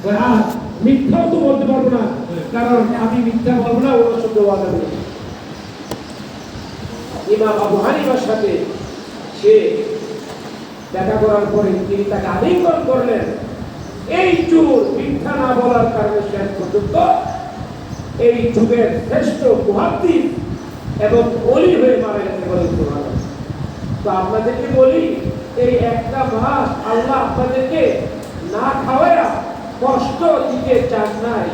আর মিথ্যাও তো বলতে পারবো না, কারণ আমি মিথ্যা বলবো না, ওনার সঙ্গে ওয়াদা নেই। ইমাম আবু হানিফার সাথে সে দেখা করার পরে তিনি তাকে আলিঙ্গন করলেন। এই চোর মিথ্যা না বলার কারণে শেষ পর্যন্ত এই যুগের শ্রেষ্ঠ মুহাদ্দিস এবং ওলি হয়ে মারা গেছে বলে সুবহানাল্লাহ। তো আপনাদেরকে বলি, এই একটা মাস আল্লাহ আপনাদেরকে না খাওয়ায়া কষ্ট দিতে চান নাই।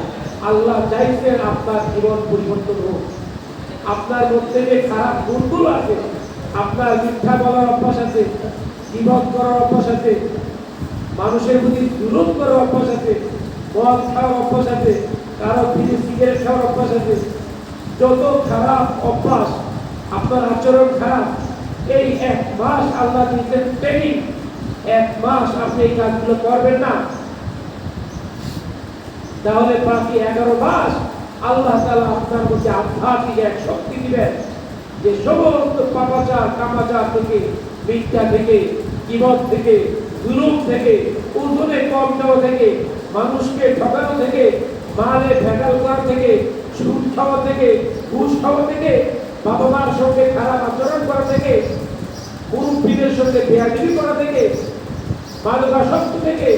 আল্লাহ চাইছেন আপনার জীবন পরিবর্তন হোক। আপনার মধ্যে যে খারাপ গুণগুলো আছে, আপনার মিথ্যা বলার অভ্যাস আছে, গীবত করার অভ্যাস আছে, মানুষের প্রতি জুলুম করার অভ্যাস আছে, মদ খাওয়ার অভ্যাস আছে, কারো বিড়ি সিগারেট খাওয়ার অভ্যাস আছে, যত খারাপ অভ্যাস, আপনার আচরণ খারাপ, এই এক মাস আল্লাহ দিয়েছেন ট্রেনিং। এক মাস আপনি এই কাজগুলো করবেন না, তাহলে বাকি 11 মাস আল্লাহ তাআলা আপনার মধ্যে আধ্যাত্মিক এক শক্তি দিবেন, যে সমস্ত পাপাচার কামাচার থেকে, মিথ্যা থেকে, গীবত থেকে, জুলুম থেকে, ওজনে কম দেওয়া থেকে, মানুষকে ঠকানো থেকে, মালে ভেজাল করা থেকে, সুদ খাওয়া থেকে, ঘুষ খাওয়া থেকে, বাবা মার সঙ্গে খারাপ আচরণ করা থেকে, মুরব্বীদের সঙ্গে বেয়াদবি করা থেকে, মাদকাসক্ত থেকে,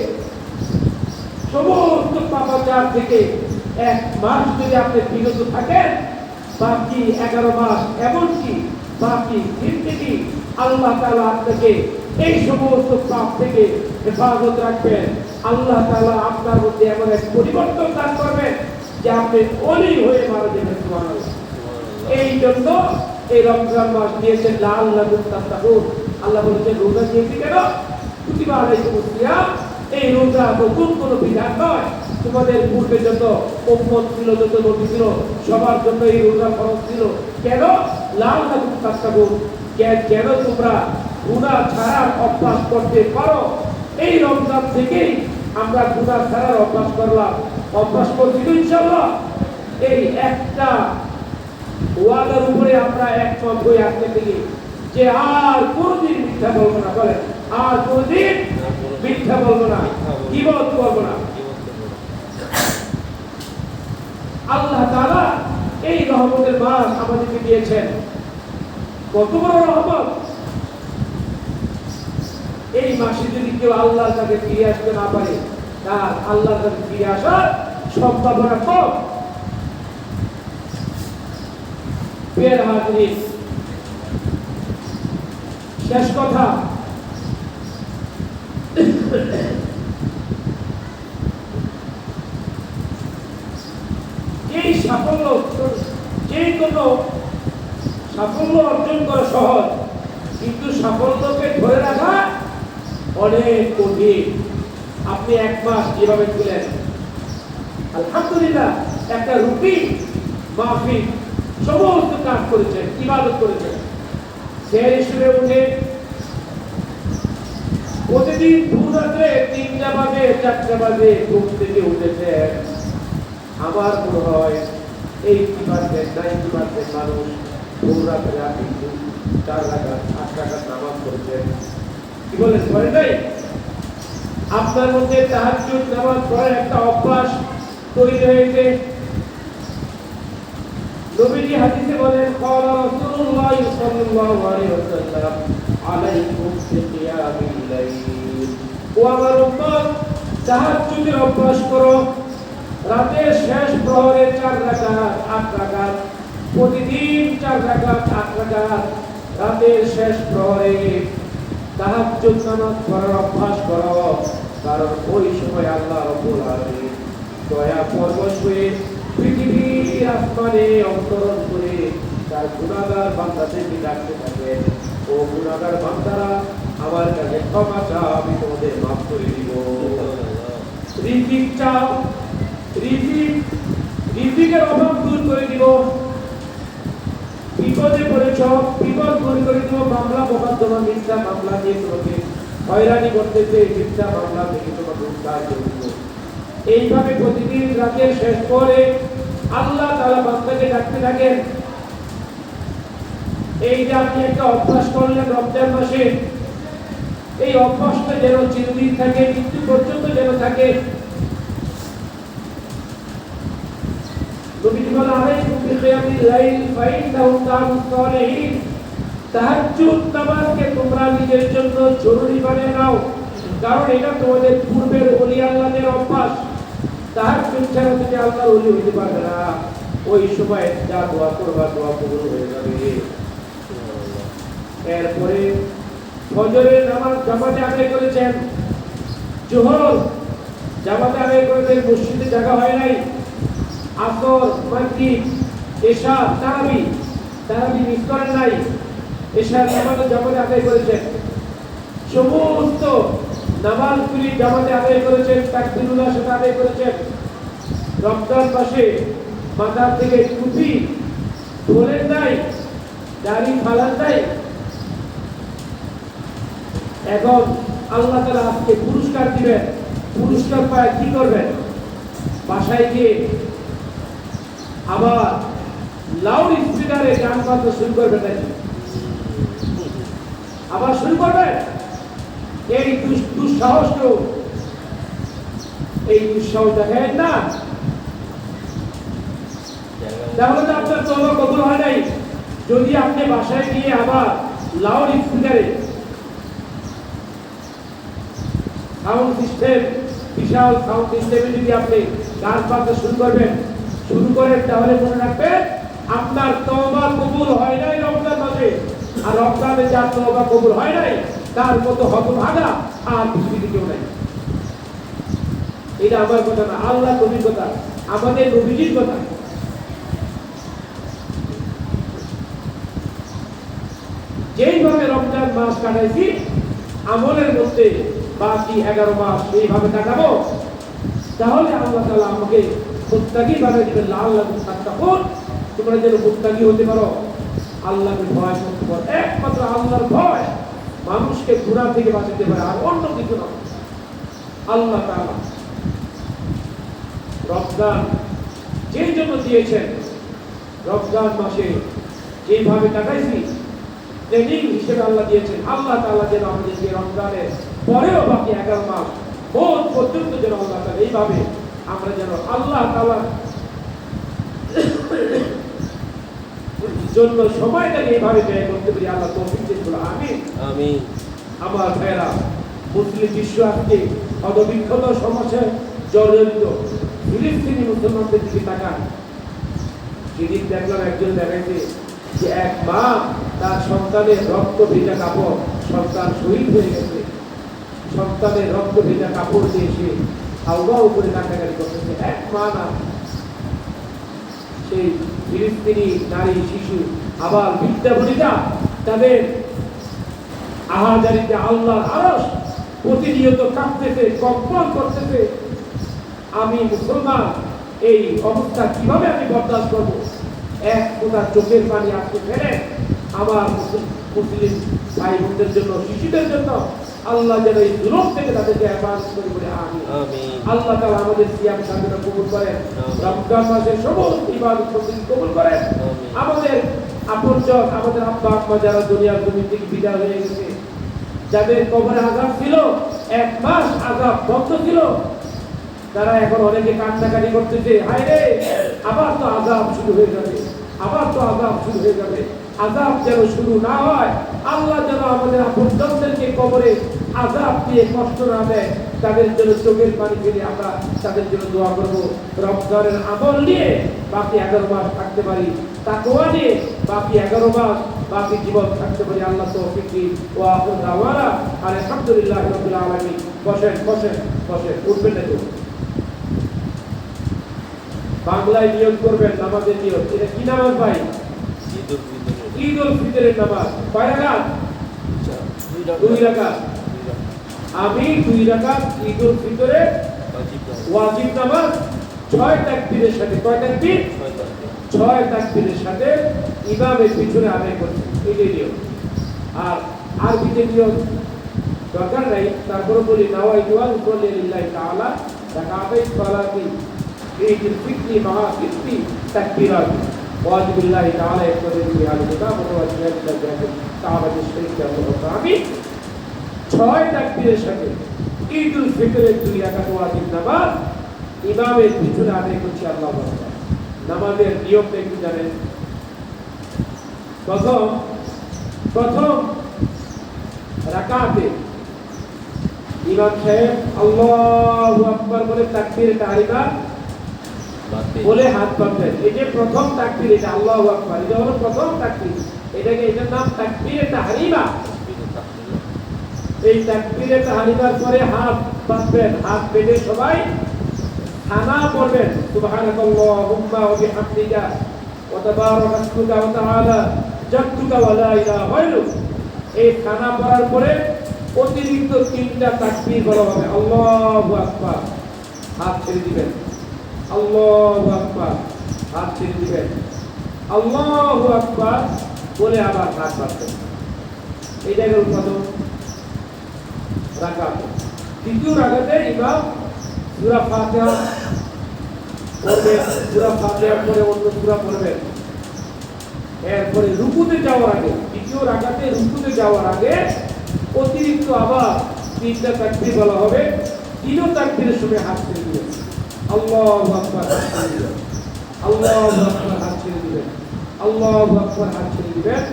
সমস্ত পাপাচার থেকে এক মাস যদি আপনি বিরত থাকেন, বাকি 11 মাস এমনকি বাকি জিন্দেগি আল্লাহ তাআলা আপনাকে এই সমস্ত পাপ থেকে হেফাজত রাখবেন। আল্লাহ তাআলা আপনার মধ্যে এমন এক পরিবর্তন দান করবেন যে আপনি ওলি হয়ে মারা যাবেন। সুবহানাল্লাহ। এই জন্য এই রমজান মাস দিয়েছেন লাআল্লাকুম তাত্তাকুন। আল্লাহ বলেছেন রোজা দিয়েছি কেন? কুতিবা আলাইকুমুস সিয়াম। এই রোজা নতুন কোনো বিধান নয়, তোমাদের পূর্বে যত উম্মত ছিল, যত নবী ছিল, সবার জন্য এই রোজা ফরজ ছিল। কেন? লাআল্লাকুম তাত্তাকুন, যেন তোমরা গুনাহ ছাড়ার অভ্যাস করতে পারো। এই রমজান থেকেই আমরা গুনাহ ছাড়ার অভ্যাস করলাম, অভ্যাস করছি তো ইনশাআল্লাহ। এই একটা ওয়াদার উপরে আমরা একমত হয়ে আসতে থেকে যে আর কোনদিন মিথ্যা বলবো না। বলেন, আর কোনদিন মিথ্যা বলবো না, গীবত করবো না। আল্লাহ তাআলা এই রহমতের মাস আমাদেরকে দিয়েছেন। কত বড় রহমত! এই মাসে যদি কেউ আল্লাহর কাছে ফিরে আসতে না পারে, তার আল্লাহর কাছে ফিরে আসার সম্ভাবনা কম। প্রিয় হাজিরিন, শেষ কথা, এই সাফল্য, যে কোনো সাফল্য অর্জন করা সহজ, কিন্তু সাফল্যকে ধরে রাখা অনেক কঠিন। আপনি এক মাস যেভাবে ছিলেন, আলহামদুলিল্লাহ, একটা রুটিন মাফিক সমস্ত কাজ করেছেন, ইবাদত করেছেন। সেই হিসেবে উঠে প্রতিদিন ভোর রাত্রে 3টা বাজে 4টা বাজে ঘুম থেকে উঠেছেন। আমার মনে হয় 80% মানুষ ভোর রাত্রে আপনি 4 রাকাত 8 রাকাত নামাজ পড়েছেন। কি বলেন, পড়েন নাই? আপনার মধ্যে তাহাজ্জুদ নামাজ পড়ার একটা অভ্যাস তৈরি হয়েছে। নবীজি হাদিসে বলেন, ক্বালা রাসূলুল্লাহ সাল্লাল্লাহু আলাইহি ওয়াসাল্লাম, আলাইকুম বিকিয়ামিল লাইল। ও আমার উম্মত, তাহাজ্জুদের অভ্যাস করো। রাতের শেষ প্রহরে 4 রাকাত 8 রাকাত, প্রতিদিন 4 রাকাত 8 রাকাত রাতের শেষ প্রহরে তাহাজ্জুদ নামাজ পড়ার অভ্যাস করো। কারণ ওই সময় আল্লাহ রাব্বুল আলামিন দয়া পরবশ হয়ে পৃথিবীর আসমানে অবতরণ করে তার গুনাহগার বান্দাদেরকে ডাকতে থাকেন, ও গুনাহগার বান্দারা আমার কাছে ক্ষমা চাও, আমি তোমাদের মাফ করে দিব। রিজিক চাও, রিজিকের অভাব দূর করে দিব। বিপদে পড়েছ, বিপদ দূর করে দিব। মামলা মোকদ্দমা, মিথ্যা মামলা দিয়ে তোমাকে হয়রানি করতেছে, মিথ্যা মামলা থেকে তোমাকে উদ্ধার করে দিব। এইভাবে প্রতিদিন রাতের শেষ পরে আল্লাহ তাআলা বান্দাকে ডাকতে থাকেন। এই যে আপনি একটা অভ্যাস করলেন রমজান মাসে, এই অভ্যাসটা যেন চিরদিন থাকে, মৃত্যু পর্যন্ত যেন থাকে। কুতিবা আলাইকুম বিকিয়ামিল লাইল ফাইন্নাহু কানু সালিহিন। তাহাজ্জুদ নামাজকে তোমরা নিজের জন্য জরুরি বানিয়ে নাও, কারণ এটা তোমাদের পূর্বের ওলি আল্লাহদের অভ্যাস। তাহাজ্জুদ ছাড়া তুমি আল্লাহর ওলি হইতে পারবে না। ওই সময় যা দোয়া করবা দোয়া কবুল হয়ে যাবে। এরপরে ফজরের নামাজ জামাতে আদায় করেছেন, জোহর জামাতে আদায় করেছেন, মসজিদে জায়গা হয় নাই। আসর, মাগরিব, এশা, তারাবি মিস করেন নাই। এশার নামাজ জামাতে আদায় করেছেন, সমস্ত নামাজগুলি জামাতে আদায় করেছেন, তাকবীরুল্লাহ সাথে আদায় করেছেন। রমজান মাসে মাথা থেকে টুপি খোলেন নাই, দাড়ি ফালান নাই। এখন আল্লাহ তাআলা আজকে পুরস্কার দিবেন। পুরস্কার পায় কি করবেন? বাসায় গিয়ে আবার লাউড স্পিকারে গান বাজতে শুরু করবেন নাকি? আবার শুরু করবেন? এই দুঃসাহস কেউ, এই দুঃসাহস দেখেন না, তাহলে তো আপনার তওবা কবুল হয় নাই। যদি আপনি বাসায় গিয়ে আবার লাউড স্পিকারে সাউন্ড সিস্টেম, বিশাল সাউন্ড সিস্টেমে যদি আপনি গান বাজতে শুরু করেন, তাহলে মনে রাখবেন আপনার তওবা কবুল হয় নাই রমজান মাসে। আর রমজানে যার তওবা কবুল হয় নাই তার মতো হতভাগা আর পৃথিবীতে কেউ নাই। এটা আমার কথা না, আল্লাহ নবীর কথা, আমাদের নবীজির কথা। যেইভাবে রমজান মাস কাটাইছি, আমলের মধ্যে বাকি 11 মাস এইভাবে কাটাবো, তাহলে আল্লাহ তাআলা আমাকে মুত্তাকি বানাই দিবেন। লাআল্লাকুম তাত্তাকুন, তোমরা যেন মুত্তাকি হতে পারো, আল্লাহকে ভয় করতে পারো। একমাত্র আল্লাহর ভয় মানুষকে গুনাহ থেকে বাঁচাতে পারে, আর অন্য কিছু না। আল্লাহ তাআলা রমজান যেই জন্য দিয়েছেন, রমজান মাসে যেভাবে কাটাইছি ট্রেনিং হিসেবে আল্লাহ দিয়েছেন। আল্লাহ তাআলা যেন আমাদেরকে রমজানের পরেও বাকি 11 মাস বহুত পর্যন্ত যেন আল্লাহ তাআলা এইভাবে আমরা যেন আল্লাহ তাআলার জন্য সময়টাকে এইভাবে ব্যয় করতে পারি। আল্লাহ তৌফিক দিন, আমিন আমিন। আমার ভাইরা, মুসলিম বিশ্ব আজকে অদবিক্ষত সমস্যায় জর্জরিত। ফিলিস্তিনি মুসলমানদের দিকে তাকান। সেদিন দেখলাম একজন দেখাইছে যে এক মা তার সন্তানের রক্ত ভেজা কাপড়, সন্তান শহীদ হয়ে গেছে, সন্তানের রক্ত ভেজা কাপড় দিয়ে সে হাওয়া উপরে কান্নাকাটি করতেছে। এক মা না, সেই ফিলিস্তিনি নারী, শিশু, আবার বিদ্যাবনিতা, তাদের আহাজারিতে আল্লাহর আরশ প্রতিনিয়ত কাঁপতেছে, কম্পন করতেছে। আমি মুসলমান, এই অবস্থা কিভাবে আমি বরদাস্ত করবো? এক ফোঁটা চোখের পানি আজকে ফেলে আমার মুসলিম ভাই বোনদের জন্য, শিশুদের জন্য আল্লাহ যেন এই জুলুম থেকে তাদেরকে হেফাজত করে বলে আমিন। আল্লাহ তাআলা আমাদের সিয়াম সাধনা কবুল করেন, রমজান মাসের সমস্ত ইবাদত কবুল করেন। আমাদের আপনজন, আমাদের আব্বা আম্মা যারা দুনিয়ার জমি থেকে বিদায় হয়ে গেছে, যাদের কবরে আযাব ছিল, 1 মাস আযাব বন্ধ ছিল, তারা এখন অনেকে কান্নাকাটি করতেছে, হায় রে আবার তো আযাব শুরু হয়ে যাবে, আবার তো আযাব শুরু হয়ে যাবে। আযাব যেন শুরু না হয়, আল্লাহ যেন আমাদের আপনজনদেরকে কবরে আযাব দিয়ে কষ্ট না দেয়, তাদের জন্য চোখের পানি ফেলে আমরা তাদের জন্য দোয়া করব। রমজানের আমল নিয়ে বাকি 11 মাস থাকতে পারি, তাকওয়া নিয়ে বাকি 11 মাস বাকি জীবন থাকতে পারি। আল্লাহ তৌফিক দিন। ওয়া আখিরু দাওয়ানা আলহামদুলিল্লাহি রাব্বিল আলামিন। বসেন বসেন বসেন, উঠবেন না তো। বাংলায় নিয়ত করবেন, নামাজের নিয়ত। এটা কি নামাজ ভাই? ঈদুল ফিতরের নামাজ। কয় রাকাত? 2 রাকাত। আমি 2 রাকাত ঈদুল ফিতরের ওয়াজিব নামাজ 6 তাকবীরের সাথে। কয় তাকবীর? 6 তাকবীরের সাথে ইমামের পিছনে আদায় করছি, এটাই নিয়ত। আর আরবিতে নিয়ত দরকার নাই, তারপরে বলি নাওয়াইতু আন উসাল্লি লিল্লাহি তাআলা রাকাতাই সালাতি ঈদুল ফিতরি মা ফিতরি তাকবীরাত ওয়াজিবিল্লাহি তাআলা ইকতাদি বিহাল কিতাব ওয়া ওয়াজিবিল্লাহি তাআলা শরীফ আমি 6 তাকবীরের সাথে ঈদুল ফিতরের 2 রাকাত ওয়াজিব নামাজ ইমামের পিছনে আদায় করছি। আল্লাহু আকবার। নামাজের নিয়মটা একটু জানেন। প্রথম রাকাতে ইমাম সাহেব আল্লাহু আকবার বলে তাকবীরে তাহরিমা বলে হাত বাঁধবেন। এই যে প্রথম তাকবীর, এটা আল্লাহু আকবার, এটা হলো প্রথম তাকবীর, এটার নাম তাকবীরে তাহরিমা। এই তাকবীরে তাহরিমার পরে হাত বাঁধবেন, হাত বেঁধে সবাই থানা পড়বেন সুবহানাকাল্লাহুম্মা ওয়া বিহামদিকা ওয়া তাবারাকা ইসমুকা ওয়া তাআলা জাদ্দুকা ওয়া লা ইলাহা গায়রুক। এই থানা পড়ার পরে অতিরিক্ত 3টা তাকবীর বলা হবে। আল্লাহু আকবার, হাত ছেড়ে দিবেন। আল্লাহু আকবার, হাত ছেড়ে দিবেন। আল্লাহু আকবার বলে আবার হাত বাঁধবেন। এইটা হলো প্রথম রাকাত। দ্বিতীয় রাকাতে ইমাম সূরা ফাতিহা পড়বেন, সূরা ফাতিহার পরে অন্য সূরা পড়বেন। এরপরে রুকুতে যাওয়ার আগে, দ্বিতীয় রাকাতে রুকুতে যাওয়ার আগে অতিরিক্ত আবার 3টা তাকবীর বলা হবে। 3 তাকবীরের সময় হাত ছেড়ে দিবেন। আল্লাহু আকবার, আল্লাহু আকবার, হাত ছেড়ে দিবেন। আল্লাহু আকবার, হাত ছেড়ে দিবেন।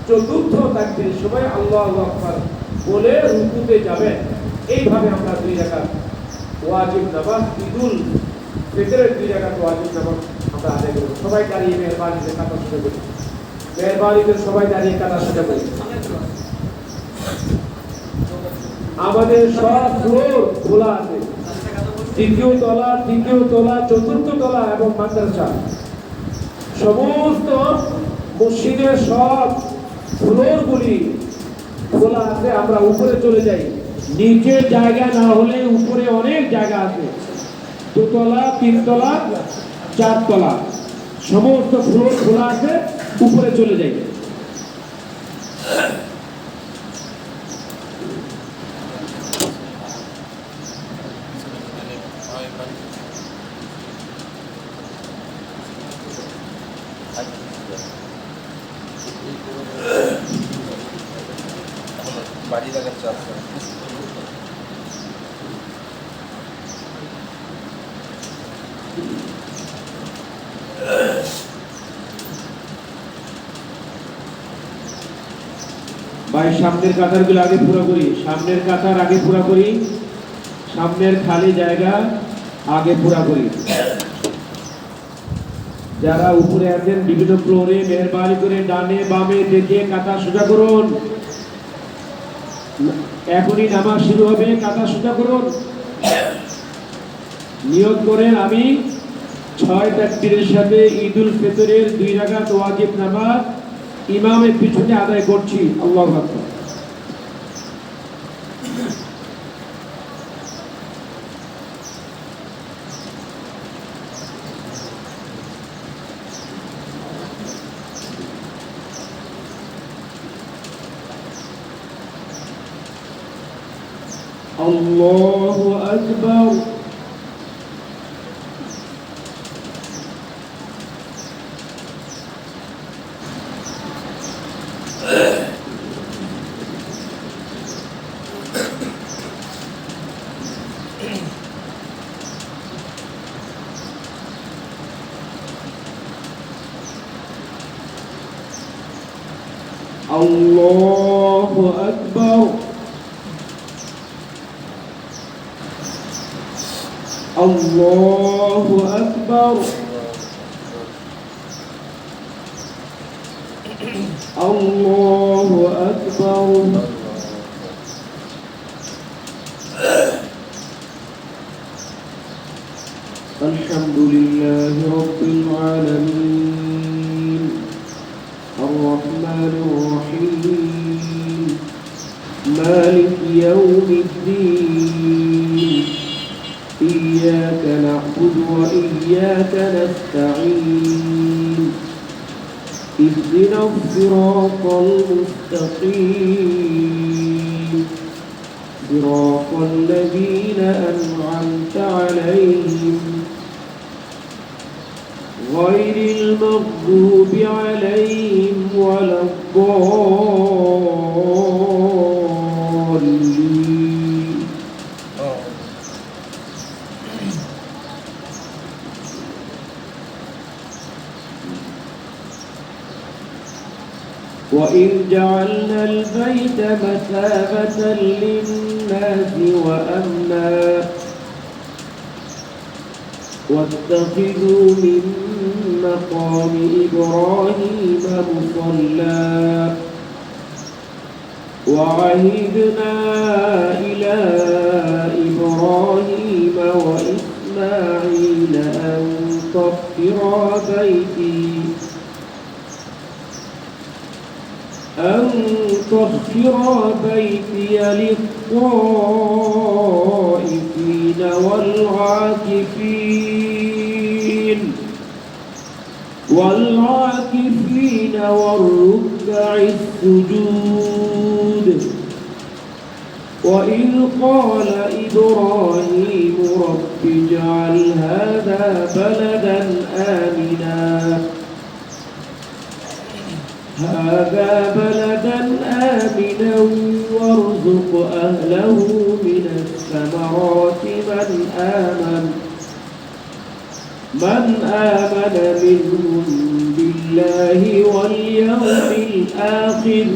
চতুর্থ তাকবীরের সময় আল্লাহু আকবার বলে রুকুতে যাবেন। এইভাবে আমরা 2 রাকাত ওয়াজিব নামাজ, ঈদুল ফিতরের 2 রাকাত ওয়াজিব নামাজ আমরা আদায় করব। সবাই দাঁড়িয়ে মেহরবানিতে কাতা শুরু করি। মেহরবানিতে সবাই দাঁড়িয়ে কাতা শুরু করি। আমাদের সব ফ্লোর খোলা আছে। দ্বিতীয় তলা, তৃতীয় তলা, চতুর্থ তলা এবং মাদ্রাসা সমস্ত মসজিদের সব ফ্লোরগুলি খোলা আছে। আমরা উপরে চলে যাই। নিচে জায়গা না হলে উপরে অনেক জায়গা আছে। 2 তলা, 3 তলা, 4 তলা সমস্ত ফ্লোর খোলা আছে। উপরে চলে যাই। বাড়ি লাগার চাষ ভাই, সামনের কাতারগুলো আগে পুরো করি। সামনের কাতার আগে পুরো করি। সামনের খালি জায়গা আগে পুরো করি। যারা উপরে আছেন বিভিন্ন ফ্লোরে মেহরবানি করে ডানে বামে দেখে কাতার সোজা করুন। এখনই নামাজ শুরু হবে, কাতার সোজা করুন। নিয়ত করেন আমি 6 তাকবীরের সাথে ঈদুল ফিতরের 2 রাকাত ওয়াজিব নামাজ ইমামের পিছনে আদায় করছি। আল্লাহু আকবার। আল্লাহু আকবার। আল্লাহু আকবার। আল্লাহু আকবার। আল্লাহু আকবার। আলহামদুলিল্লাহি রাব্বিল আলামিন আর-রাহমানির রাহিম মালিকি ইয়াউমিদ্দিন إياك نعبد وإياك نستعين اهدنا الصراط المستقيم صراط الذين أنعمت عليهم غير المغضوب عليهم ولا الضالين. وإذ جعلنا البيت مثابة للناس وأمنا واتخذوا من مقام إبراهيم مصلى وعهدنا إلى إبراهيم وإسماعيل أن طهرا بيتي للطائفين والعاكفين والركع السجود وإذ قال إبراهيم رب اجعل هذا بلدا آمنا وارزق أهله من الثمرات من آمن منهم بالله واليوم الآخر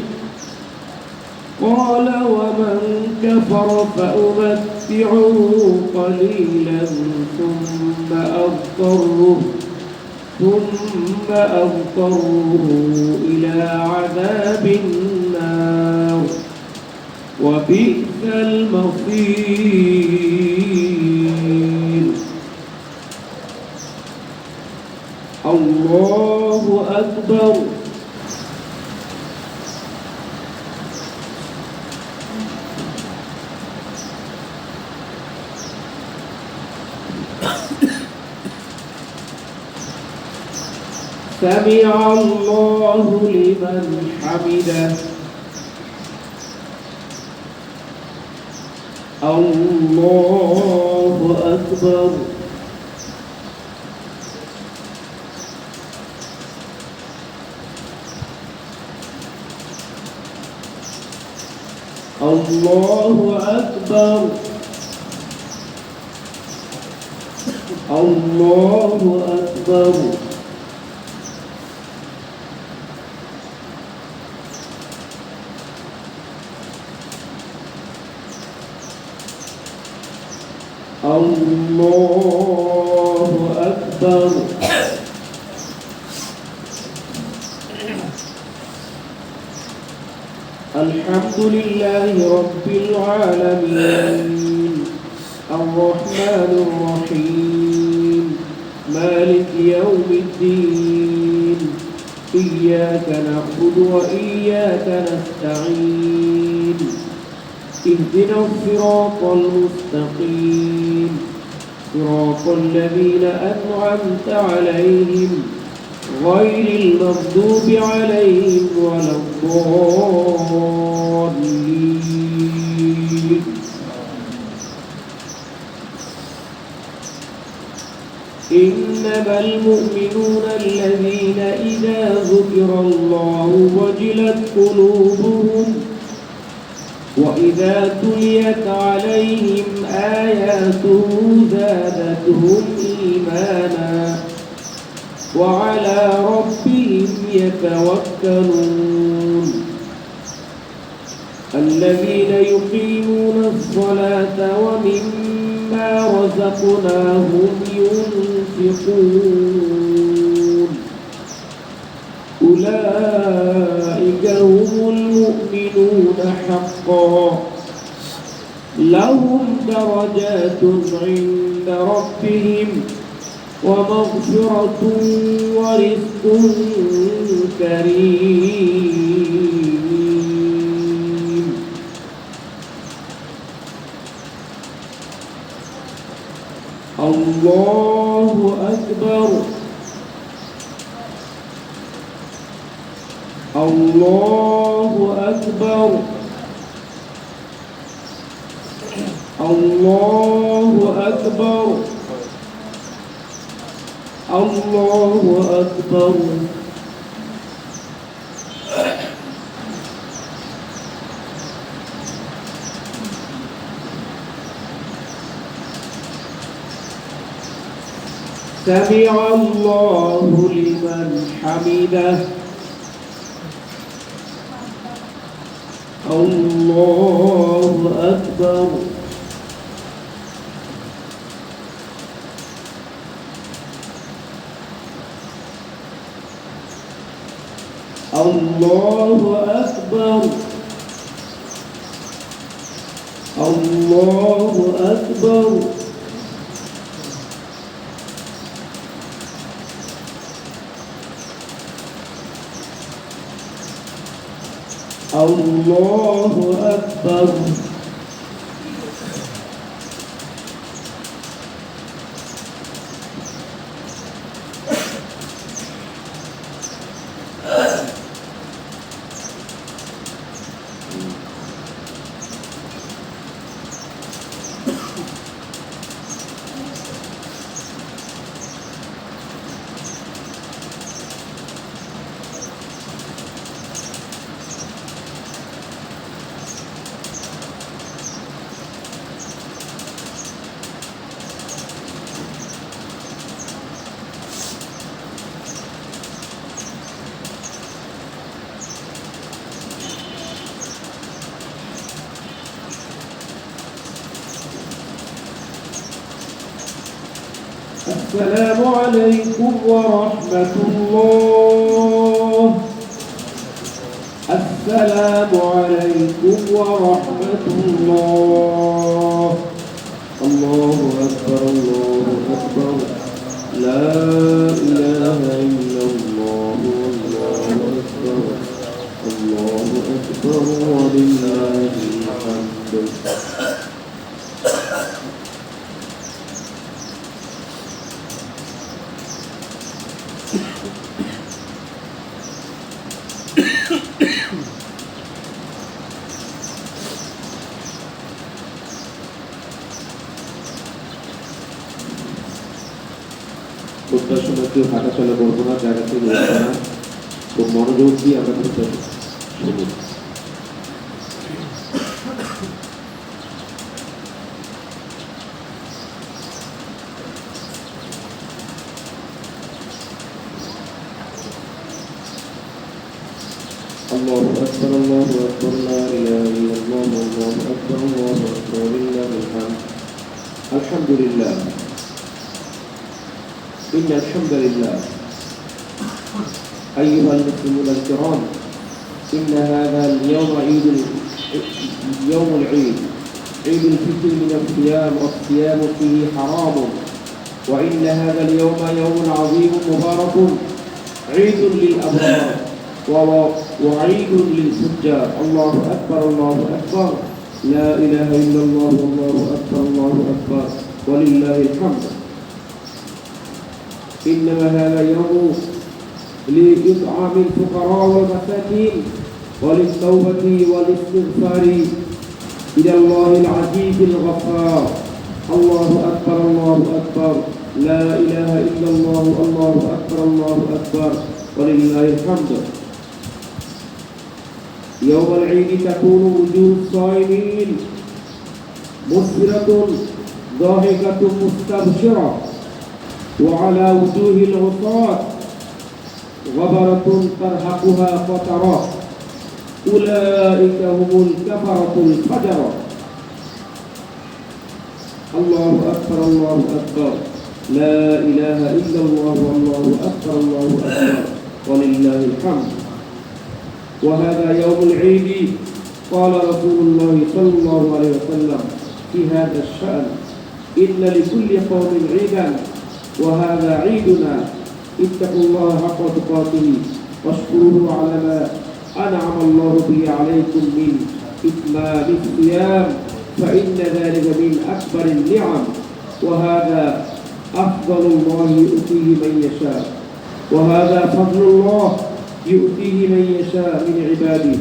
قال ومن كفر فأمتعه قليلا ثم أضطره إلى عذاب النار وبئس المصير. الله أكبر. سمع الله لمن حمده. الله أكبر. الله أكبر. الله أكبر. الله أكبر. الحمد لله رب العالمين الرحمن الرحيم مالك يوم الدين إياك نعبد وإياك نستعين اهدنا الصراط المستقيم صراط الذين أنعمت عليهم غير المغضوب عليهم ولا الضالين. إنما المؤمنون الذين إذا ذكر الله وجلت قلوبهم وإذا تليت عليهم آياته زادتهم إيمانا وعلى ربهم يتوكلون. الذين يقيمون الصلاة ومما رزقناهم ينفقون أولئك هم المؤمنون حقا لهم درجات عند ربهم ومغفرة ورزق كريم. الله أكبر. الله أكبر. الله أكبر. الله أكبر. سمع الله لمن حمده. الله أكبر الله أكبر الله أكبر الله أكبر السلام عليكم ورحمة الله السلام عليكم ورحمة الله الله أكبر الله أكبر لا إله إلا الله والله أكبر الله أكبر ولله الحمد খুতবার সময় কেউ হাঁটা চলা করবো না, জায়গা থেকে উঠবো না, খুব মনোযোগ দিয়ে আমরা খুতবা শুনি। الله أكبر الله أكبر لا إله إلا الله الله أكبر الله أكبر ولله الحمد الحمد لله إن الحمد لله أيها المسلمون الكرام إن هذا اليوم يوم العيد عيد الفطر من الصيام والصيام فيه حرام وإن هذا اليوم يوم عظيم مبارك عيد للأبرار وعيد للفجار الله أكبر الله أكبر لا إله إلا الله والله أكبر الله أكبر ولله الحمد إنما هذا يوم لإطعام الفقراء والمساكين وللتوبة والاستغفار إلى الله العزيز الغفار الله أكبر الله أكبر لا إله إلا الله الله أكبر الله أكبر ولله الحمد يوم العيد تكون وجوه الصائمين مسفرة ضاحكة مستبشرة وعلى وجوه العصاة غبرة ترهقها فترة أولئك هم الكفرة الفجرة الله أكبر الله أكبر لا إله إلا الله والله أكبر الله أكبر ولله الحمد وهذا يوم العيد قال رسول الله صلى الله عليه وسلم في هذا الشأن إن لكل قوم عيدا وهذا عيدنا اتقوا الله حق تقاته واشكروه على ما أنعم الله به عليكم من إتمام الصيام فإن ذلك من أكبر النعم وهذا أفضل الله يؤتيه من يشاء وهذا فضل الله يؤتيه من يشاء من عباده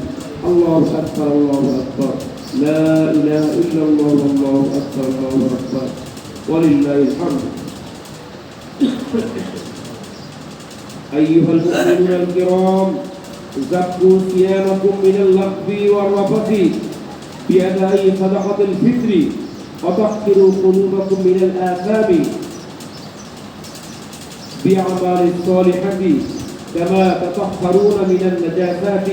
الله أكبر الله أكبر لا إله إلا الله والله أكبر الله أكبر ولله الحمد أيها المؤمنون الكرام زكوا صيامكم من اللغو والرفث بأداء صدقة الفطر وطهروا قلوبكم من الآثام بأعمال الصالحة كما تطهرون من النجاسات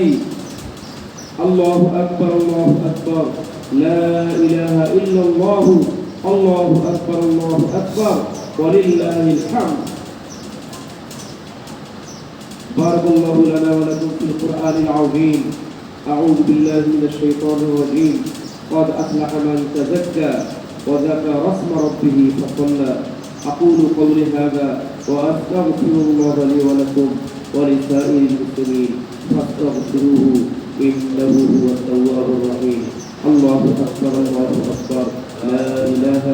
الله أكبر الله أكبر لا إله إلا الله الله أكبر الله أكبر ولله الحمد بارك الله لنا ولكم في القرآن العظيم أعوذ بالله من الشيطان الرجيم قد أفلح من تزكى وذكر اسم ربه فصلى أقول قولي هذا وأستغفر الله لي ولكم ولسائر المسلمين فاستغفروه إنه هو التواب الرحيم الله أكبر الله أكبر لا إله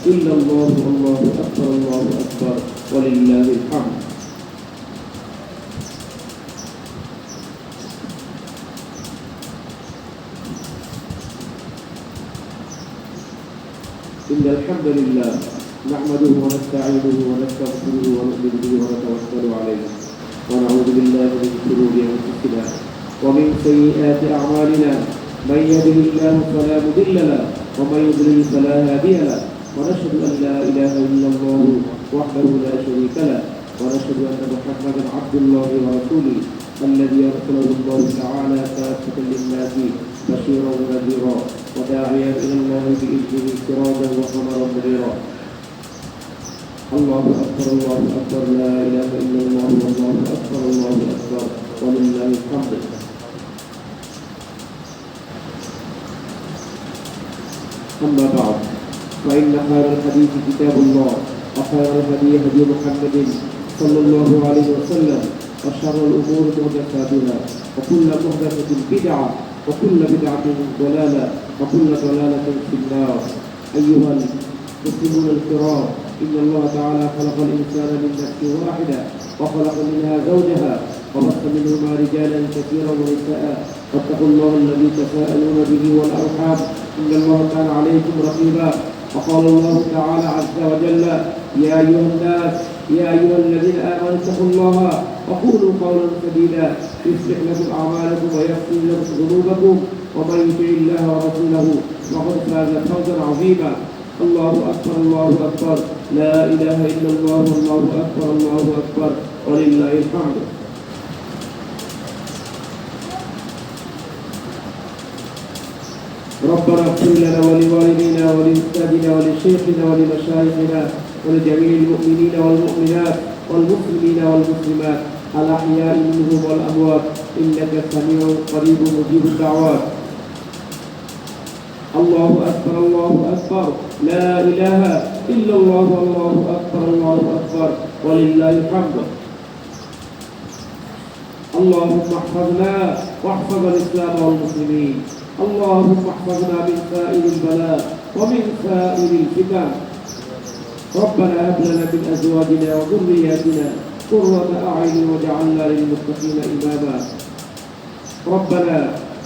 إلا الله الله أكبر الله أكبر ولله الحمد إن الحمد لله نحمده ونستعينه ونستغفره ونؤمن به ونتوكل عليه ونعوذ بالله من شرور أنفسنا ومن سيئات أعمالنا من يهده الله فلا مضل له ومن يضلل فلا هادي له ونشهد أن لا إله إلا الله وحده لا شريك له ونشهد أن محمدا عبد الله ورسوله الذي أرسله الله تعالى كافة للناس بشيرا ونذيرا وداعيا إلى الله بإذنه سراجا وقمرا منيرا الله أكبر الله أكبر لا إله إلا الله والله أكبر الله أكبر ولله الحمد أما بعد فإن خير الحديث كتاب الله وخير الهدي هدي محمد صلى الله عليه وسلم وشر الأمور محدثاتها وكل محدثة بدعة وكل بدعة ضلالة وكل ضلالة في النار أيها المسلمون الكرام إن الله تعالى خلق الإنسان من نفس واحدة وخلق منها زوجها وبث منهما رجالا كثيرا ونساء واتقوا الله الذي تساءلون به والأرحام إن الله كان عليكم رقيبا وقال الله تعالى عز وجل يا أيها الناس يا أيها الذين آمنوا اتقوا الله وقولوا قولا سديدا يصلح لكم أعمالكم ويغفر لكم ذنوبكم ومن يطع الله ورسوله فقد فاز فوزا عظيما الله أكبر الله أكبر لا إله إلا الله الله أكبر الله أكبر ولله الحمد ربنا اغفر لنا ولوالدينا ولأستاذنا ولشيخنا ولمشايخنا ولجميع المؤمنين والمؤمنات والمسلمين والمسلمات الأحياء منهم والأموات إنك سميع قريب مجيب الدعوات الله أكبر الله أكبر لا إله إلا الله الله أكبر الله أكبر ولله الحمد اللهم احفظنا واحفظ الإسلام والمسلمين اللهم احفظنا من سائر البلاء ومن سائر الفتن ربنا هب لنا من أزواجنا وذرياتنا قرة أعين واجعلنا للمتقين إماما ربنا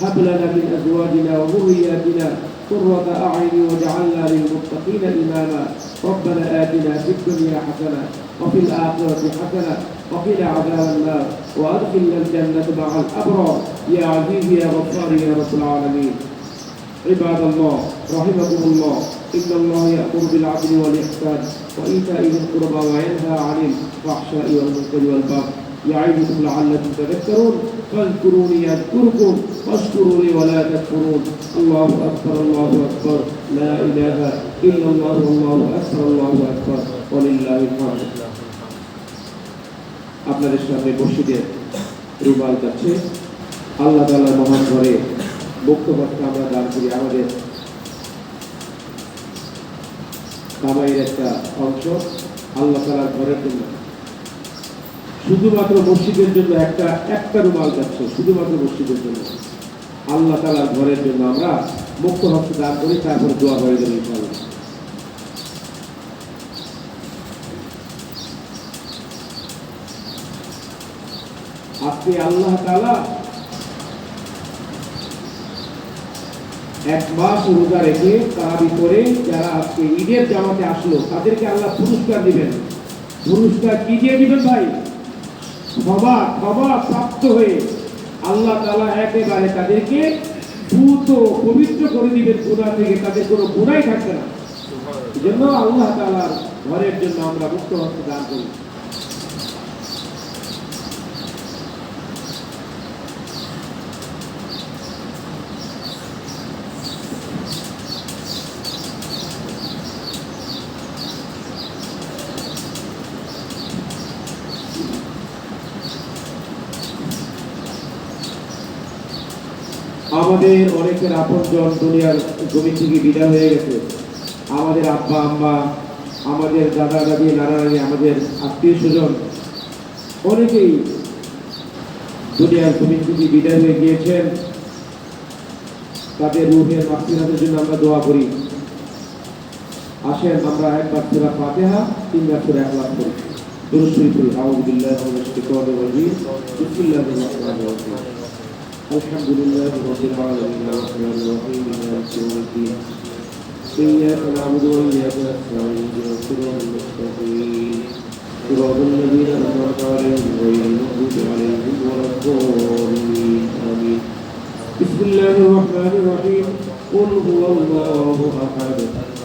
هب لنا من أزواجنا وذرياتنا قرة أعين واجعلنا للمتقين إماما ربنا آتنا في الدنيا حسنة وفي الآخرة حسنة وقنا عذاب النار وأدخلنا الجنة مع الأبرار يا عزيز يا غفار يا رب العالمين عباد الله رحمكم الله إن الله يأمر بالعدل والإحسان وإيتاء ذي القربى وينهى عن الفحشاء والمنكر والبغي يعظكم لعلكم تذكرون فاذكروني أذكركم واشكروا لي ولا تكفرون الله أكبر الله أكبر لا إله إلا الله والله أكبر الله أكبر ولله الحمد আপনাদের সামনে মসজিদে রুমাল যাচ্ছে আল্লাহ তাআলার মহান ঘরে বক্তব্য আমরা দান করি আমাদের কামাইয়ের একটা অংশ আল্লাহ তাআলার ঘরের জন্য শুধুমাত্র মসজিদের জন্য একটা রুমাল যাচ্ছে শুধুমাত্র মসজিদের জন্য আল্লাহ তাআলার ঘরের জন্য আমরা মুক্ত হস্তে দান করি তারপরে দোয়া করে দেব ইনশাআল্লাহ আজকে আল্লাহ তাআলা এক মাস রোজা রেখে তারাবি করে যারা আজকে ঈদের জামাতে আসলো তাদেরকে আল্লাহ পুরস্কার দিবেন পুরস্কার কি দিয়ে দিবেন ভাই ক্ষমা প্রাপ্ত হয়ে আল্লাহ তাআলা একেবারে তাদেরকে পূত পবিত্র করে দিবেন গুনাহ থেকে তাদের কোনো গুনাহ থাকবে না এজন্য আল্লাহ তাআলার ঘরের জন্য আমরা মুক্ত হস্তে দান করি আমাদের অনেকের আপনজন দুনিয়ার জমি থেকে বিদায় হয়ে গেছে। আমাদের আব্বা আম্মা, আমাদের দাদা দাদি, নানা নানি, আমাদের আত্মীয় স্বজন অনেকেই দুনিয়ার জমি থেকে বিদায় হয়ে গিয়েছেন। তাদের রূহের মাগফিরাতের জন্য আমরা দোয়া করি। আসেন আমরা একবার সূরা ফাতিহা, তিনবার সূরা ইখলাস করি। দুরূদ শরীফ পড়ি। আউযু বিল্লাহি মিনাশ শাইতানির রাজীম। বিসমিল্লাহির রাহমানির রাহিম। আলহামদুলিল্লাহি রাব্বিল আলামিন আর-রাহমানির রাহিম মালিকি ইয়াউমিদ্দিন। ইয়্যাকা না'বুদু ওয়া ইয়্যাকা নাস্তাঈন ইহদিনাস সিরাতাল মুস্তাকিম সিরাতাল লাযীনা আন'আমতা আলাইহিম গায়রিল মাগদূবি আলাইহিম ওয়ালাদ-দাল্লিন। আমিন। বিসমিল্লাহির রাহমানির রাহিম। قل هو الله أحد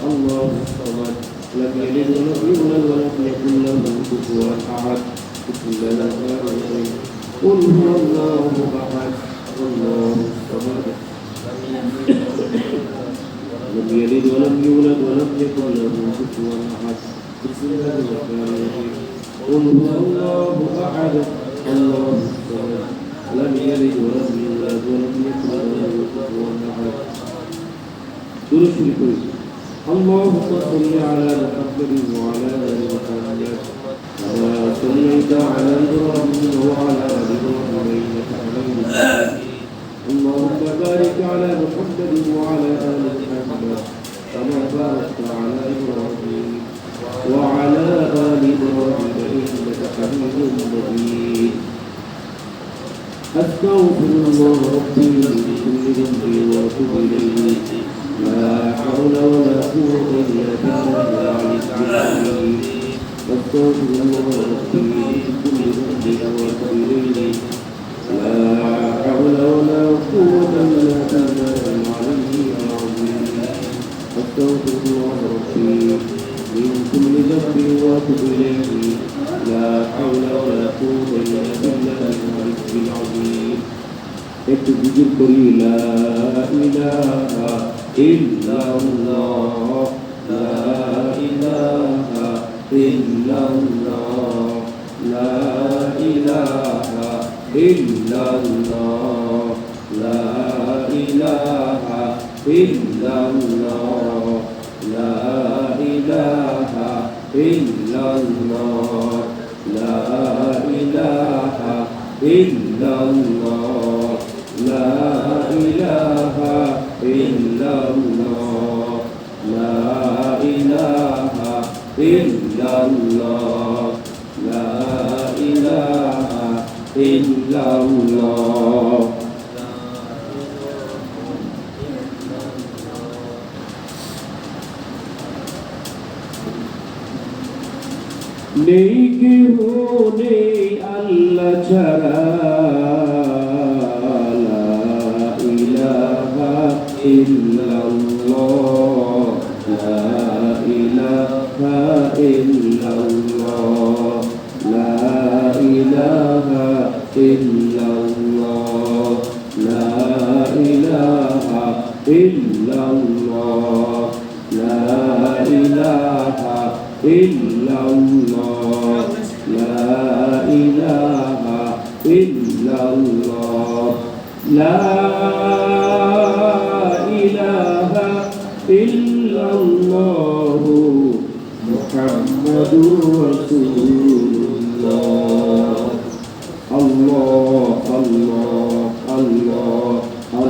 الله الصمد لم يلد ولم يولد ولم يكن له كفوا أحد. بسم الله الرحمن الرحيم. قل هو الله أحد الله الصمد لم يلد ولم يولد ولم يكن له كفوا أحد. بسم الله الرحمن الرحيم. قل هو الله أحد الله الصمد لم يلد ولم يولد ولم يكن له كفوا أحد. দুরূদ শরীফ পড়ি। আল্লাহুম্মা সাল্লি আলা মুহাম্মাদিন ওয়া আলা আলি মুহাম্মাদ কামা সাল্লাইতা আলা ইব্রাহিম ওয়া আলা আলি ইব্রাহিম ইন্নাকা হামিদুম মাজিদ। আল্লাহুম্মা বারিক আলা মুহাম্মাদিন ওয়া আলা আলি মুহাম্মাদ কামা বারাকতা আলা ইব্রাহিম ওয়া আলা আলি ইব্রাহিম ইন্নাকা হামিদুম মাজিদ। আস্তাগফিরুল্লাহ রাব্বি মিন কুল্লি যামবি ওয়া আতুবু ইলাইহি لا حول ولا قوة إلا بالله العلي العظيم. أستغفر الله ربي من كل ذنب وأتوب إليه لا حول ولا قوة إلا بالله العلي العظيم. أستغفر الله ربي من كل ذنب وأتوب إليه لا حول ولا قوة إلا بالله العلي العظيم. একটু জিকির করি। লা ইলাহা ইল্লাল্লাহ লা ইলাহা ইল্লাল্লাহ লা ইলাহা ইল্লাল্লাহ লা ইলাহা ইল্লাল্লাহ লা ইলাহা ইল্লাল্লাহ লা ইলাহা ইল্লাল্লাহ لا إله إلا الله لا إله إلا الله لا إله إلا الله. নেই কেহ নেই আল্লাহ ছাড়া illallah la ilaha illallah la ilaha illallah la ilaha illallah la ilaha illallah la ilaha illallah la ilaha illallah Muhammadur Rasulullah. Allah Allah Allah Allah Allah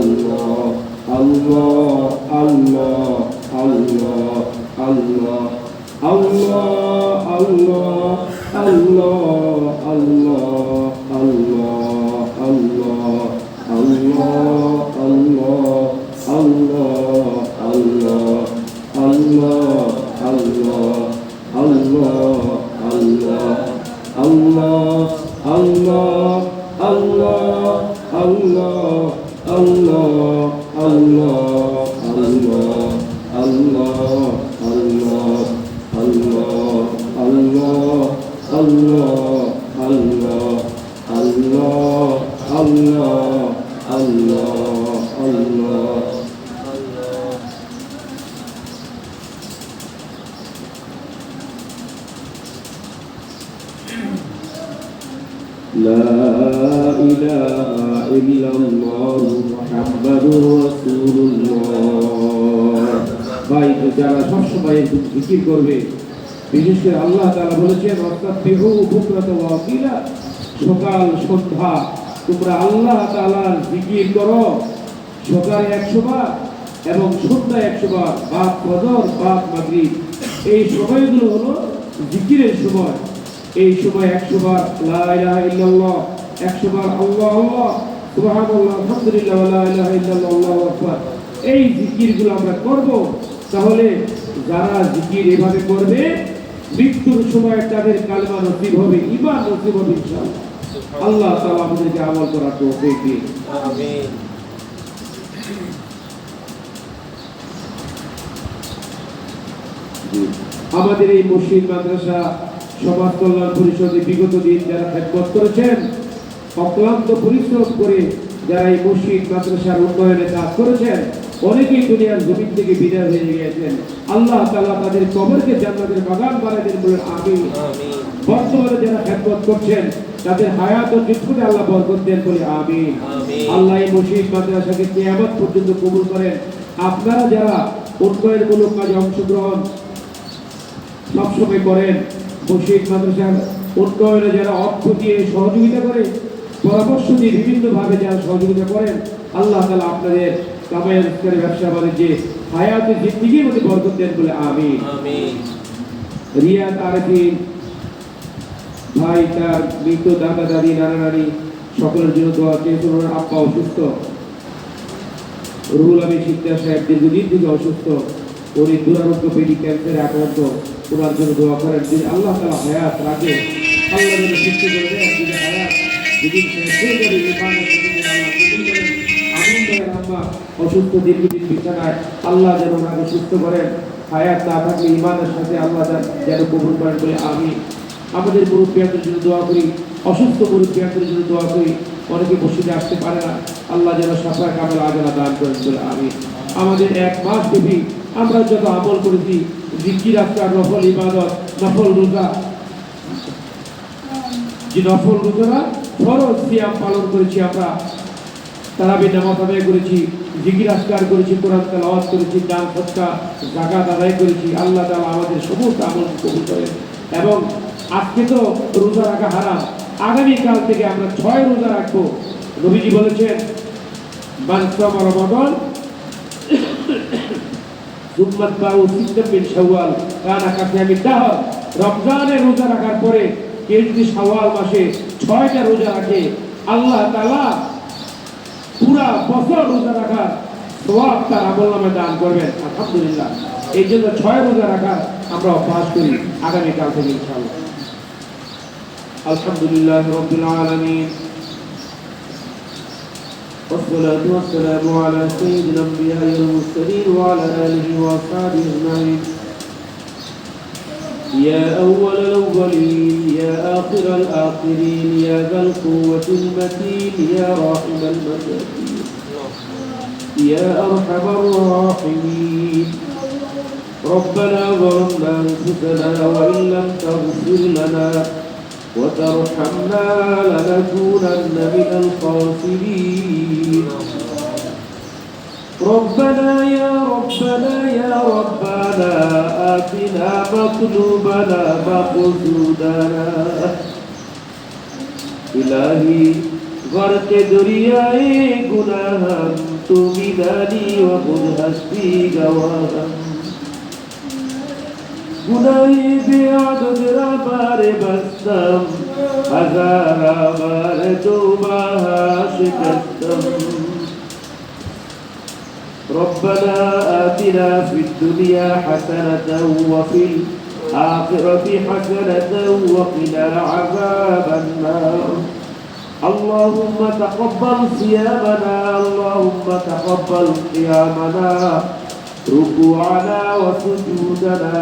Allah Allah Allah Allah Allah Allah Allah Allah Allah La ইলাহা ইল্লাল্লাহু মুহাম্মাদুর রাসূলুল্লাহ। ভাই, তো যারা সবসময় একটু জিকির করবে, বিশেষ করে আল্লাহ তাআলা বলেছেন ওয়াসতাগফিরু বুকরাতা ওয়া আসীলা, সকাল সন্ধ্যা তোমরা আল্লাহ তাআলার জিকির করো, সকালে 100 বার এবং সন্ধ্যায় 100 বার, বাদ ফজর বাদ মাগরিব, এই সময়গুলো হলো জিকিরের সময়। এই সময় 100 বার লা ইলাহা ইল্লাল্লাহ, 100 বার আল্লাহ আল্লাহ সুবহানাল্লাহ আলহামদুলিল্লাহ ওয়া লা ইলাহা ইল্লাল্লাহ আল্লাহু আকবার, এই জিকিরগুলো আমরা করব। তাহলে যারা জিকির এভাবে করবে মৃত্যুর সময় তাদের কালেমা নসিব হবে, ঈমান নসিব হবে ইনশাআল্লাহ। আল্লাহ তাআলা আমাদেরকে আমল করার তৌফিক দিন। আমিন। আমাদের এই মসজিদ মাদ্রাসা সমাজ কল্যাণ পরিষদে বিগত দিন যারা খেদমত করেছেন, অক্লান্ত পরিশ্রম করে যারা এই মসজিদ মাদ্রাসার উন্নয়নে কাজ করেছেন, অনেকেই দুনিয়ার জমিন থেকে বিদায় হয়ে গিয়েছেন। আল্লাহ তাআলা তাদের কবরকে জান্নাতের বাগান বানায় দেন বলে আমিন। বর্তমানে যারা খেদমত করছেন তাদের হায়াত ও মৃত্যুতে আল্লাহ বরকত দেন বলে আমিন। আল্লাহ এই মসজিদ মাদ্রাসাকে কিয়ামত পর্যন্ত কবুল করেন। আপনারা যারা উন্নয়নমূলক কাজে অংশগ্রহণ সবসময় করেন, মসজিদ মাদ্রাসার উন্নয়নে যারা অর্থ দিয়ে সহযোগিতা করে, পরামর্শ দিয়ে বিভিন্নভাবে যারা সহযোগিতা করেন, আল্লাহ তাআলা আপনাদের কামাইয়ের ব্যবসা বাণিজ্যে হায়াতে জিন্দেগির মধ্যে বরকত দেন বলে আমিন। রিয়াদ আরফিন ভাই তার মৃত দাদা দাদি নানা নানি সকলের জন্য দোয়া চেয়েছেন। ওনার আব্বা অসুস্থ, রুহুল আমিন সিকদার সাহেব দীর্ঘদিন থেকে অসুস্থ, উনি দুরারোগ্য পেটি ক্যান্সারে আক্রান্ত, ওনার জন্য দোয়া করেন। যদি আল্লাহ তাআলা হায়াত রাখে, আল্লাহ যেন সুস্থ করে দেন, যদি হায়াত যেদিন শেষ হয়ে যাবে ইমানের সাথে আল্লাহ কবুল করেন। আমিন বলেন। আম্মা অসুস্থ, দীর্ঘদিন বিছানায়, আল্লাহ যেন ওনাকে সুস্থ করেন। হায়াত না থাকলে ইমানের সাথে আল্লাহ যেন কবুল করেন বলে আমিন। আমাদের মুরব্বিয়াদের জন্য দোয়া করি, অসুস্থ মুরব্বিয়াদের জন্য দোয়া করি, অনেকে মসজিদে আসতে পারে না, আল্লাহ যেন সাফায়ে কামেল আজলা দান করেন বলে আমিন। আমাদের 1 মাস ব্যাপী আমরা যত আমল করেছি, জিকির আজকার, নফল ইবাদত, নফল রোজা, যে নফল রোজা ফরজ সিয়াম পালন করেছি, আমরা তারাবি নামাজ আদায় করেছি, জিকির আজকার করেছি, কোরআন তেলাওয়াত করেছি, দান সদকা যাকাত আদায় করেছি। আল্লাহ তাআলা আমাদের সমস্ত আমল কবুল করেন। এবং আজকে তো রোজা রাখা হারাম, আগামীকাল থেকে আমরা 6 রোজা রাখবো। নবীজি বলেছেন মান সামা রমাদান সুম্মা তাউ সিত্তাম মিন শাওয়াল কানা কাসিয়ামিদ দাহর, রমজানের রোজা রাখার পরে কেউ যদি শাওয়াল মাসে 6টা রোজা রাখে, আল্লাহ তাআলা পুরা বছর রোজা রাখার সওয়াব তার আমলনামায় দান করবেন। আলহামদুলিল্লাহ, এই জন্য 6 রোজা রাখার আমরা অভ্যাস করি আগামীকাল থেকে ইনশাআল্লাহ। আলহামদুলিল্লাহ রাব্বিল আলামিন, والصلاة والسلام على سيد الأنبياء والمرسلين وعلى آله وأصحابه أجمعين. يا أول الأولين، يا آخر الآخرين، يا ذا القوة المتين، يا راحم المساكين، يا أرحم الراحمين. ربنا ظلمنا أنفسنا وإن لم تغفر لنا وترحمنا لنكونن من الخاسرين. ربنا يا ربنا يا ربنا آتنا مطلوبنا مقصودنا. إلهي غرق دریائے گناہ تو میدانی و خود ہستی گواہ. গুনাহে বেআদব রাবারে বস্তম, হাজারা বার তওবা শিকস্তম. ربنا آتنا في الدنيا حسنة وفي الآخرة حسنة وقنا عذاب النار. اللهم تقبل صيامنا، اللهم تقبل قيامنا، ركوعنا وسجودنا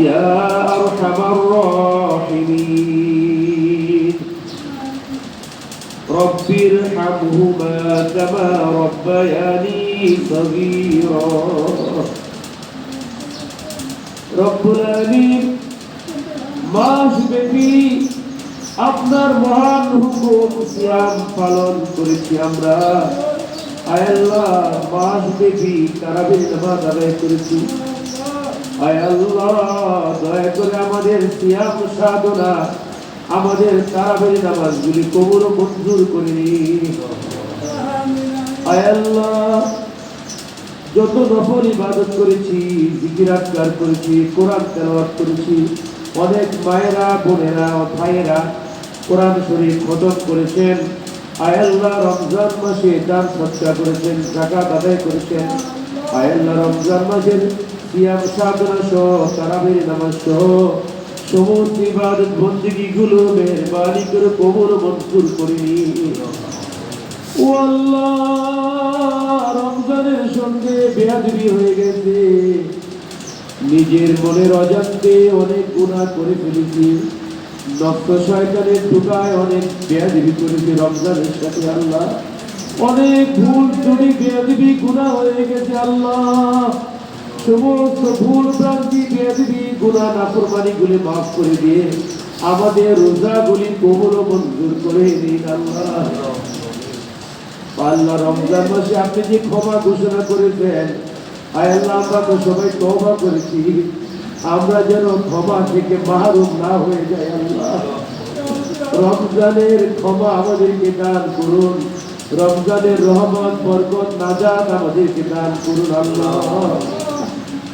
يا أرحم الراحمين. رب ارحمهما كما ربياني صغيرا. رب العالمين মাসব্যাপী আপনার মহান হুকুম সিয়াম পালন করেছি আমরা। আয় আল্লাহ মাস ব্যাপী তারাবির নামাজ আদায় করেছি। আয় আল্লাহ দয়া করে আমাদের সিয়াম সাধনা, আমাদের তারাবির নামাজগুলি কবুল ও মঞ্জুর করে নিন। আয় আল্লাহ যত নফল ইবাদত করেছি, জিকির আজকার করেছি, কোরআন তেলাওয়াত করেছি, অনেক মায়েরা বোনেরা ভাইয়েরা কোরআন শরীফ খতম করেছেন। আয় আল্লাহ রমজান মাসে দান সৎকার করেছেন, যাকাত আদায় করেছেন। আয় আল্লাহ রমজান মাসের সিয়াম সাধনা সহ তারাবির নামাজ সহ সমস্ত ইবাদত বন্দেগীগুলো মেহেরবানি করে কবুল মঞ্জুর করে নিন। ও আল্লাহ রমজানের সঙ্গে বেয়াদবি হয়ে গেছে, নিজের মনের অজান্তে অনেক গুনাহ করে ফেলেছি, নষ্ট শয়তানের ঢুকায় অনেক বেয়াদবি করেছি রমজানের সাথে। আল্লাহ অনেক ভুল ত্রুটি বেয়াদবি গুনাহ হয়ে গেছে। আল্লাহ সমস্ত ভুল ভ্রান্তি বেয়াদবি গুনাহ নাফরমানিগুলি মাফ করে দিয়ে আমাদের রোজাগুলি কবুল ও মঞ্জুর করে নিন। আল্লাহ আল্লাহ রমজান মাসে আপনি যে ক্ষমা ঘোষণা করেছেন, আয় আল্লাহ আমরা তো সবাই তওবা করেছি, আমরা যেন ক্ষমা থেকে মাহরুম না হয়ে যাই। আল্লাহ রমজানের ক্ষমা আমাদেরকে দান করুন, রমজানের রহমত বরকত নাজাত আমাদেরকে দান করুন। আল্লাহ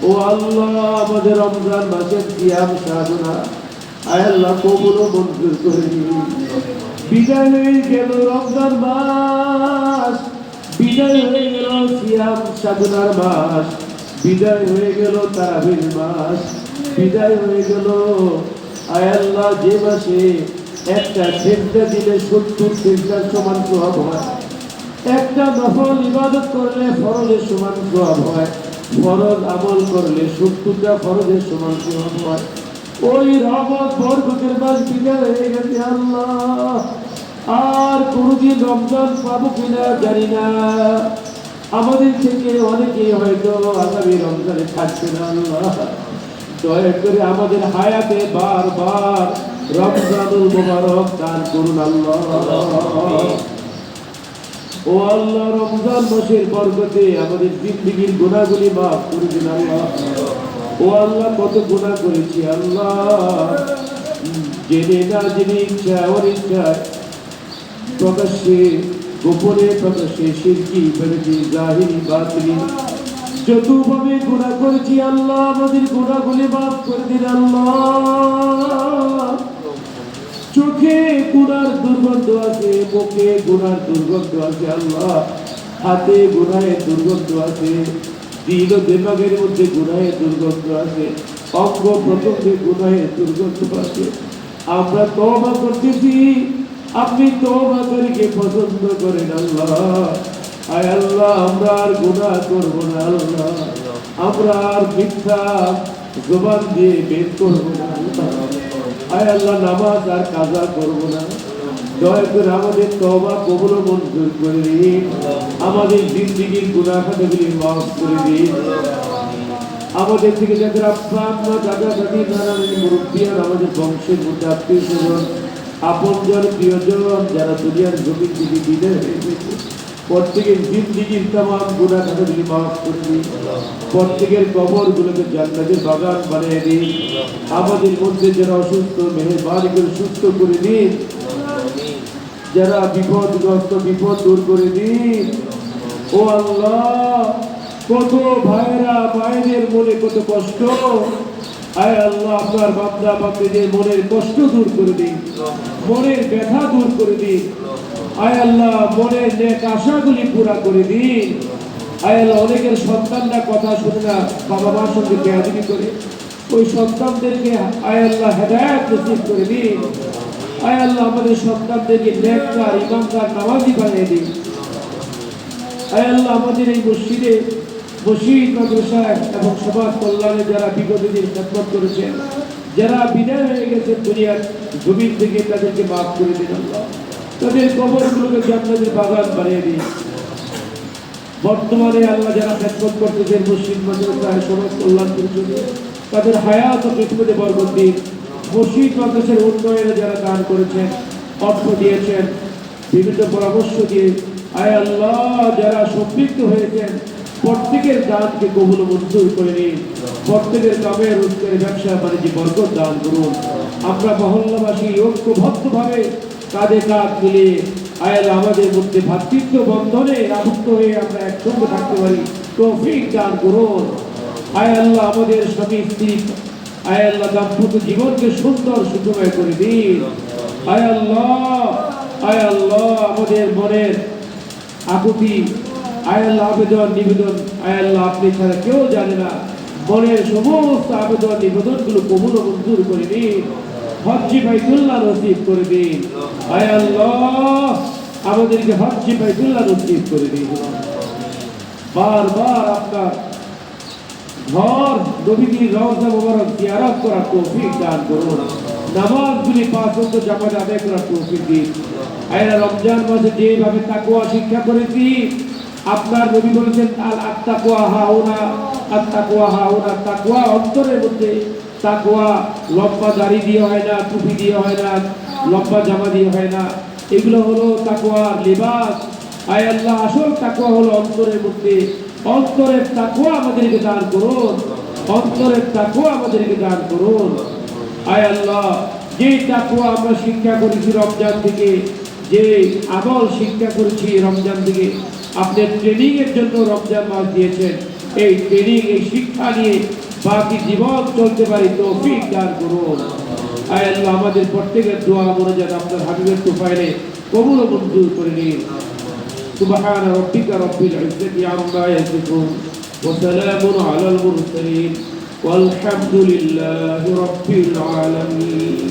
ও আল্লাহ আমাদের রমজান মাসের সিয়াম সাধনা আয় আল্লাহ কবুল ও মঞ্জুর করে দিন। বিদায় হয়ে গেল রমজান মাস, বিদায় হয়ে গেল সিয়াম সাধনার মাস, বিদায় হয়ে গেল তারাবির মাস, বিদায় হয়ে গেল আয় আল্লাহ যে মাসে একটা সেজদা দিলে 70 সেজদার সমান সওয়াব হয়, একটা নফল ইবাদত করলে ফরজের সমান সওয়াব হয়, ফরজ আমল করলে 70টা ফরজের সমান সওয়াব হয়। ওই রহমত বরকতের মাস বিদায় হয়ে গেছে। আল্লাহ আর কোনদিন রমজান পাবো কিনা জানি না, আমাদের থেকে অনেকেই হয়তো আগামী রমজানে থাকছে না। আল্লাহ দয়া করে আমাদের হায়াতে বারবার রমজানুল মুবারক দান করুন। আল্লাহ ও আল্লাহ রমজান মাসের বরকতে আমাদের জিন্দেগীর গুনাহগুলি মাফ করে দিন। আল্লাহ ও আল্লাহ কত গুনাহ করেছি আল্লাহ, জেনে না জেনে ইচ্ছা অনিচ্ছায় প্রকাশ্যে গোপনে প্রকাশ্যে শিরকি বেরকি জাহিরি বাতিলি যতভাবে গুনাহ করেছি আল্লাহ আমাদের গুনাহগুলি মাফ করে দিন। আল্লাহ চোখে গুনার দুর্গন্ধ আছে, মুখে গুনার দুর্গন্ধ আছে, আল্লাহ হাতে গুনাহের দুর্গন্ধ আছে, দিল ও দিমাগের মধ্যে গুনাহের দুর্গন্ধ আছে, অঙ্গ প্রত্যঙ্গে গুনাহের দুর্গন্ধ আছে। আমরা তওবা করতেছি, আপনি তওবাকারীকে পছন্দ করেন। আল্লাহ আয় আল্লাহ আমরা আর গুনাহ করব না। আল্লাহ আমরা আর মিথ্যা জবান দিয়ে বের করব না। আয় আল্লাহ নামাজ আর কাজা করব না। দয়া করে আমাদের তওবা কবুল ও মঞ্জুর করে দিন, আমাদের জিন্দেগীর গুনাহ খাতাগুলি মাফ করে দিন। আমাদের থেকে যাদের আব্বা দাদা দাদি নানা নানি মুরব্বিয়ান, আমাদের বংশের মধ্যে আত্মীয় স্বজন আপনজন প্রিয়জন যারা দুনিয়ার জমি থেকে বিদায় হয়ে গেছে, প্রত্যেকের জিন্দেগীর তামাম গুনাহ খাতাগুলি মাফ করে দিন। প্রত্যেকের কবরগুলোকে জান্নাতের বাগান বানিয়ে দিন। আমাদের মধ্যে যারা অসুস্থ মেহেরবানি করে সুস্থ করে দিন, যারা বিপদগ্রস্ত বিপদ দূর করে দিন। ও আল্লাহ কত ভাইরা মায়েদের মনে কত কষ্ট, আয় আল্লাহ আপনার বান্দা বান্দীদের মনের কষ্ট দূর করে দিন, মনের ব্যথা দূর করে দিন। আয় আল্লাহ মনের নেক আশাগুলি পুরা করে দিন। আয় আল্লাহ অনেকের সন্তানরা কথা শুনে না, বাবা মার সঙ্গে বেয়াদবি করে, ওই সন্তানদেরকে আয় আল্লাহ হেদায়েত নসিব করে দিন। আয় আল্লাহ আমাদের সন্তানদেরকে নেককার ইমানদার নামাজি বানিয়ে দিন। আয় আল্লাহ আমাদের এই মসজিদে মসজিদ মাদ্রাসায় এবং সমাজ কল্যাণে যারা বিগত দিন খেদমত করেছেন, যারা বিদায় হয়ে গেছেন দুনিয়ার জমিন থেকে, তাদেরকে মাফ করে দিন। আল্লাহ তাদের কবরগুলোকে জান্নাতের বাগান বানিয়ে দিন। বর্তমানে আল্লাহ যারা খেদমত করতেছেন মসজিদ মাদ্রাসায় সমাজ কল্যাণ পরিষদে, তাদের হায়াত ও খিদমতে বরকত দিন। মসজিদ মাদ্রাসার উন্নয়নে যারা দান করেছেন, অর্থ দিয়েছেন, বিভিন্ন পরামর্শ দিয়ে, আয় আল্লাহ যারা সম্পৃক্ত হয়েছেন প্রত্যেকের দানকে কবুল ও মঞ্জুর করে নিন। প্রত্যেকের কামে রোজগারের ব্যবসা বাণিজ্যে বরকত দান করুন। আমরা মহল্লাবাসী ঐক্যবদ্ধভাবে কাঁধে কাঁধ মিলিয়ে আয় আল্লাহ আমাদের মধ্যে ভ্রাতৃত্ব বন্ধনে আবদ্ধ হয়ে আমরা একসঙ্গে থাকতে পারি, তৌফিক দান করুন। আয় আল্লাহ আমাদের স্বামী স্ত্রী আয় আল্লাহ দাম্পত্য জীবনকে সুন্দর সুখময় করে দিন। আয় আল্লাহ আমাদের মনের আকুতি আয় আল্লাহ আবেদন নিবেদন আয় আল্লাহ আপনি ছাড়া কেউ জানে না, মনের সমস্ত আবেদন নিবেদনগুলো কবুল ও মঞ্জুর করে দিন। হজ্জে বাইতুল্লাহ নসিব করে দিন। আয় আল্লাহ আমাদেরকে হজ্জে বাইতুল্লাহ নসিব করে দিন। বারবার আপনার ঘর নবীজির রওজা মুবারক জিয়ারত করার তৌফিক দান করুন। নামাজগুলি 5 ওয়াক্ত জামাতে আদায় করার তৌফিক দিন। আয় রমজান মাসে যেভাবে তাকওয়া শিক্ষা করেছি, আপনার নবী বলেছেন আল আত্তাকওয়া হাউনা, আত্তাকওয়া হাউনা, তাকওয়া অন্তরের মধ্যে। তাকওয়া লম্বা দাড়ি দিয়ে হয় না, টুপি দিয়ে হয় না, লম্বা জামা দিয়ে হয় না, এগুলো হলো তাকওয়ার লিবাস। আয় আল্লাহ আসল তাকওয়া হলো অন্তরের মধ্যে। অন্তরের তাকওয়া আমাদেরকে দান করুন। অন্তরের তাকওয়া আমাদেরকে দান করুন। আয় আল্লাহ যে তাকওয়া আমরা শিক্ষা করেছি রমজান থেকে, যে আমল শিক্ষা করেছি রমজান থেকে, আপনি ট্রেনিং এর জন্য রমজান মাস দিয়েছেন, এই ট্রেনিং এই শিক্ষা নিয়ে বাকি জীবন চলতে পারি তৌফিক দান করুন। আয় আল্লাহ আমাদের প্রত্যেকের দোয়া মোনাজাত আপনার হাবিবের তোফাইলে কবুল ও মঞ্জুর করে নিন। سبحان ربك رب العزة عما يصفون وسلام على المرسلين والحمد لله رب العالمين.